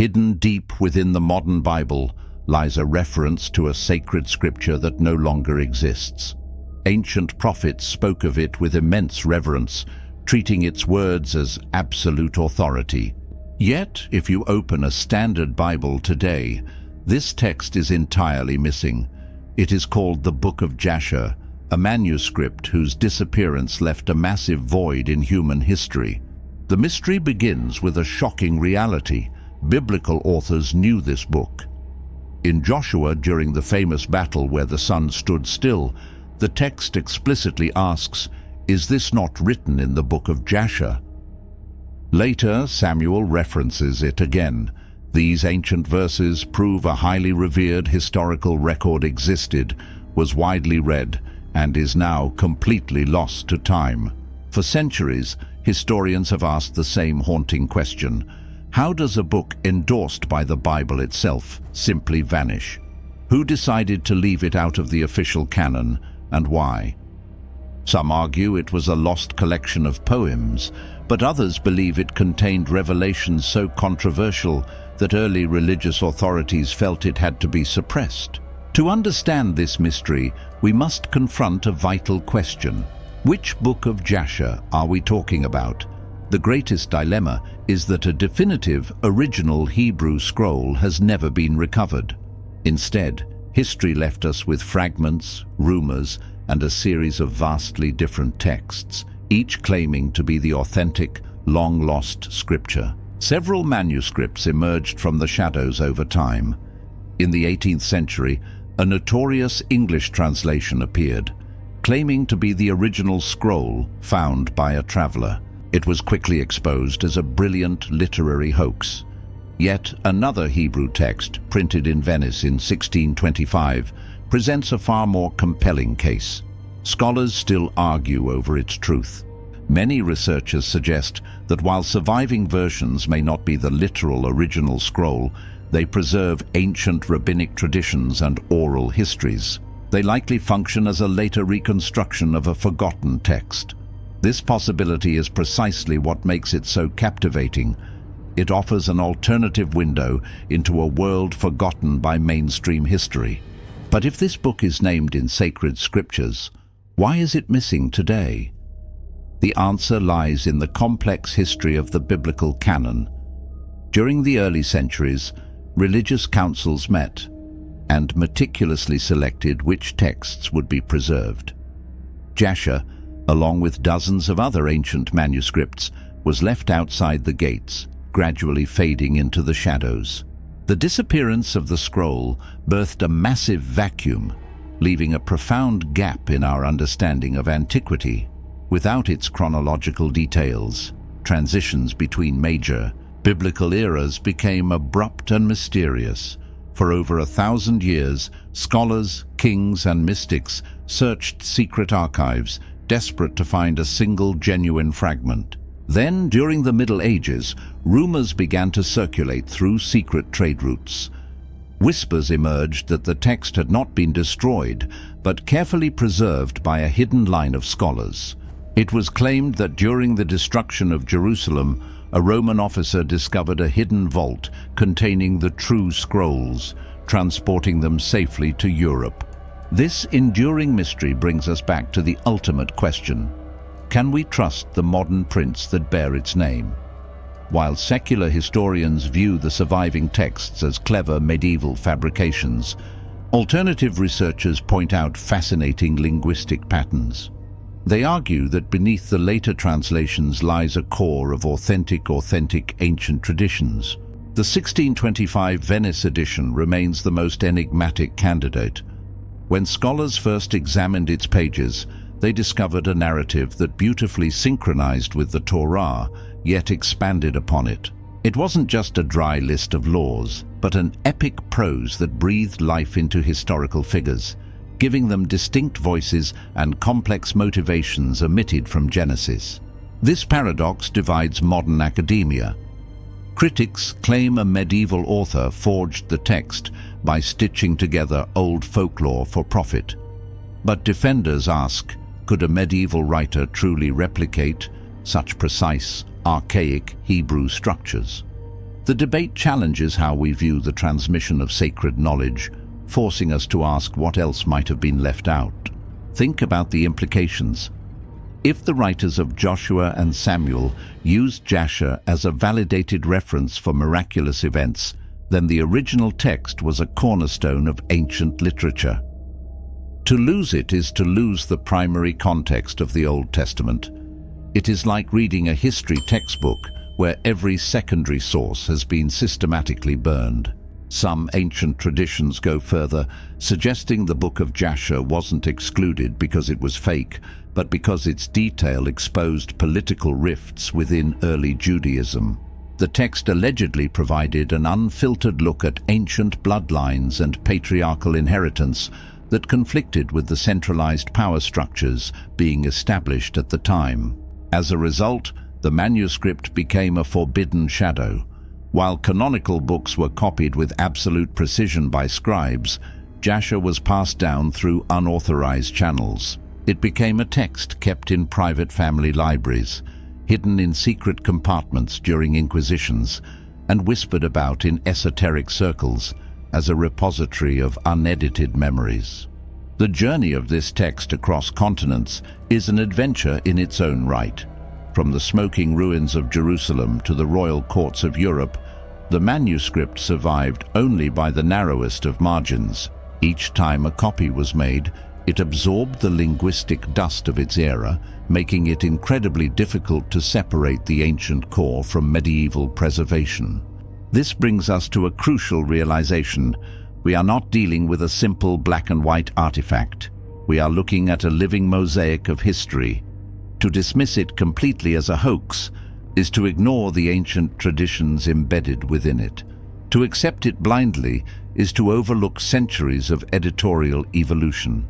Hidden deep within the modern Bible lies a reference to a sacred scripture that no longer exists. Ancient prophets spoke of it with immense reverence, treating its words as absolute authority. Yet, if you open a standard Bible today, this text is entirely missing. It is called the Book of Jasher, a manuscript whose disappearance left a massive void in human history. The mystery begins with a shocking reality. Biblical authors knew this book. In Joshua, during the famous battle where the sun stood still, the text explicitly asks, "Is this not written in the Book of Jasher?" Later, Samuel references it again. These ancient verses prove a highly revered historical record existed, was widely read, and is now completely lost to time. For centuries, historians have asked the same haunting question: how does a book endorsed by the Bible itself simply vanish? Who decided to leave it out of the official canon, and why? Some argue it was a lost collection of poems, but others believe it contained revelations so controversial that early religious authorities felt it had to be suppressed. To understand this mystery, we must confront a vital question. Which Book of Jasher are we talking about? The greatest dilemma is that a definitive, original Hebrew scroll has never been recovered. Instead, history left us with fragments, rumors, and a series of vastly different texts, each claiming to be the authentic, long-lost scripture. Several manuscripts emerged from the shadows over time. In the 18th century, a notorious English translation appeared, claiming to be the original scroll found by a traveler. It was quickly exposed as a brilliant literary hoax. Yet another Hebrew text, printed in Venice in 1625, presents a far more compelling case. Scholars still argue over its truth. Many researchers suggest that while surviving versions may not be the literal original scroll, they preserve ancient rabbinic traditions and oral histories. They likely function as a later reconstruction of a forgotten text. This possibility is precisely what makes it so captivating. It offers an alternative window into a world forgotten by mainstream history. But if this book is named in sacred scriptures, why is it missing today? The answer lies in the complex history of the biblical canon. During the early centuries, religious councils met and meticulously selected which texts would be preserved. Jasher, along with dozens of other ancient manuscripts, was left outside the gates, gradually fading into the shadows. The disappearance of the scroll birthed a massive vacuum, leaving a profound gap in our understanding of antiquity. Without its chronological details, transitions between major biblical eras became abrupt and mysterious. For over 1,000 years, scholars, kings, and mystics searched secret archives, desperate to find a single genuine fragment. Then, during the Middle Ages, rumors began to circulate through secret trade routes. Whispers emerged that the text had not been destroyed, but carefully preserved by a hidden line of scholars. It was claimed that during the destruction of Jerusalem, a Roman officer discovered a hidden vault containing the true scrolls, transporting them safely to Europe. This enduring mystery brings us back to the ultimate question: can we trust the modern prints that bear its name? While secular historians view the surviving texts as clever medieval fabrications, alternative researchers point out fascinating linguistic patterns. They argue that beneath the later translations lies a core of authentic ancient traditions. The 1625 Venice edition remains the most enigmatic candidate. When scholars first examined its pages, they discovered a narrative that beautifully synchronized with the Torah, yet expanded upon it. It wasn't just a dry list of laws, but an epic prose that breathed life into historical figures, giving them distinct voices and complex motivations omitted from Genesis. This paradox divides modern academia. Critics claim a medieval author forged the text by stitching together old folklore for profit. But defenders ask, could a medieval writer truly replicate such precise, archaic Hebrew structures? The debate challenges how we view the transmission of sacred knowledge, forcing us to ask what else might have been left out. Think about the implications. If the writers of Joshua and Samuel used Jasher as a validated reference for miraculous events, then the original text was a cornerstone of ancient literature. To lose it is to lose the primary context of the Old Testament. It is like reading a history textbook where every secondary source has been systematically burned. Some ancient traditions go further, suggesting the Book of Jasher wasn't excluded because it was fake, but because its detail exposed political rifts within early Judaism. The text allegedly provided an unfiltered look at ancient bloodlines and patriarchal inheritance that conflicted with the centralized power structures being established at the time. As a result, the manuscript became a forbidden shadow. While canonical books were copied with absolute precision by scribes, Jasher was passed down through unauthorized channels. It became a text kept in private family libraries, hidden in secret compartments during inquisitions, and whispered about in esoteric circles as a repository of unedited memories. The journey of this text across continents is an adventure in its own right. From the smoking ruins of Jerusalem to the royal courts of Europe, the manuscript survived only by the narrowest of margins. Each time a copy was made, it absorbed the linguistic dust of its era, making it incredibly difficult to separate the ancient core from medieval preservation. This brings us to a crucial realization. We are not dealing with a simple black and white artifact. We are looking at a living mosaic of history. To dismiss it completely as a hoax is to ignore the ancient traditions embedded within it. To accept it blindly is to overlook centuries of editorial evolution.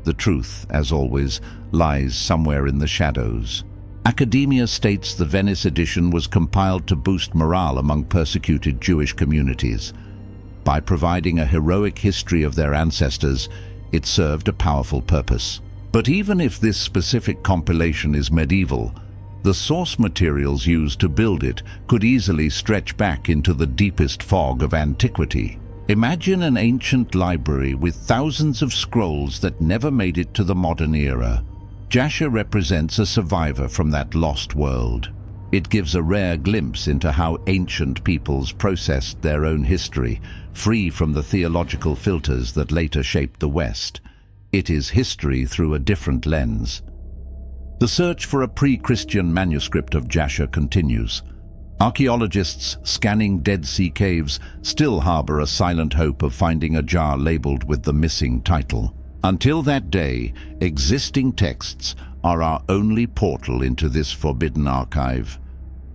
The truth, as always, lies somewhere in the shadows. Academia states the Venice edition was compiled to boost morale among persecuted Jewish communities. By providing a heroic history of their ancestors, it served a powerful purpose. But even if this specific compilation is medieval, the source materials used to build it could easily stretch back into the deepest fog of antiquity. Imagine an ancient library with thousands of scrolls that never made it to the modern era. Jasher represents a survivor from that lost world. It gives a rare glimpse into how ancient peoples processed their own history, free from the theological filters that later shaped the West. It is history through a different lens. The search for a pre-Christian manuscript of Jasher continues. Archaeologists scanning Dead Sea caves still harbor a silent hope of finding a jar labeled with the missing title. Until that day, existing texts are our only portal into this forbidden archive.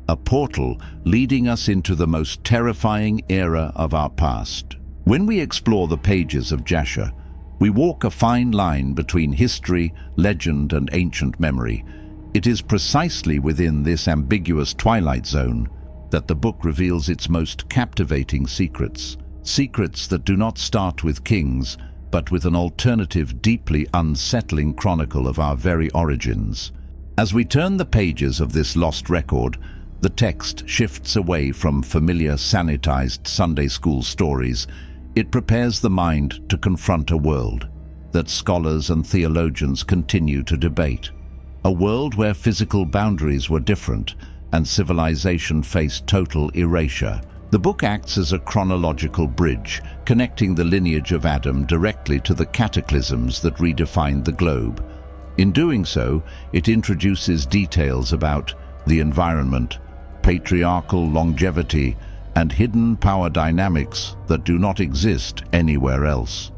A portal leading us into the most terrifying era of our past. When we explore the pages of Jasher, we walk a fine line between history, legend, and ancient memory. It is precisely within this ambiguous twilight zone that the book reveals its most captivating secrets. Secrets that do not start with kings, but with an alternative, deeply unsettling chronicle of our very origins. As we turn the pages of this lost record, the text shifts away from familiar, sanitized Sunday school stories. It prepares the mind to confront a world that scholars and theologians continue to debate. A world where physical boundaries were different and civilization faced total erasure. The book acts as a chronological bridge, connecting the lineage of Adam directly to the cataclysms that redefined the globe. In doing so, it introduces details about the environment, patriarchal longevity, and hidden power dynamics that do not exist anywhere else.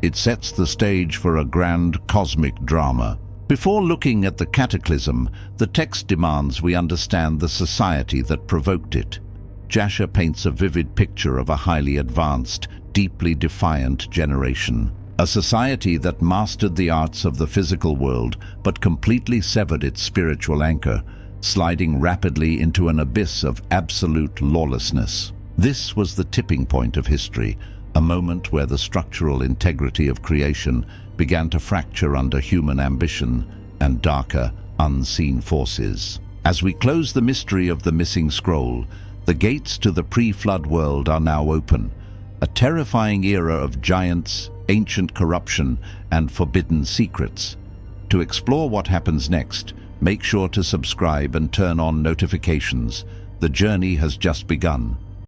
It sets the stage for a grand cosmic drama. Before looking at the cataclysm, the text demands we understand the society that provoked it. Jasher paints a vivid picture of a highly advanced, deeply defiant generation. A society that mastered the arts of the physical world but completely severed its spiritual anchor, sliding rapidly into an abyss of absolute lawlessness. This was the tipping point of history, a moment where the structural integrity of creation began to fracture under human ambition and darker, unseen forces. As we close the mystery of the missing scroll, The gates to the pre-flood world are now open, a terrifying era of giants, ancient corruption, and forbidden secrets. To explore what happens next, make sure to subscribe and turn on notifications. The journey has just begun.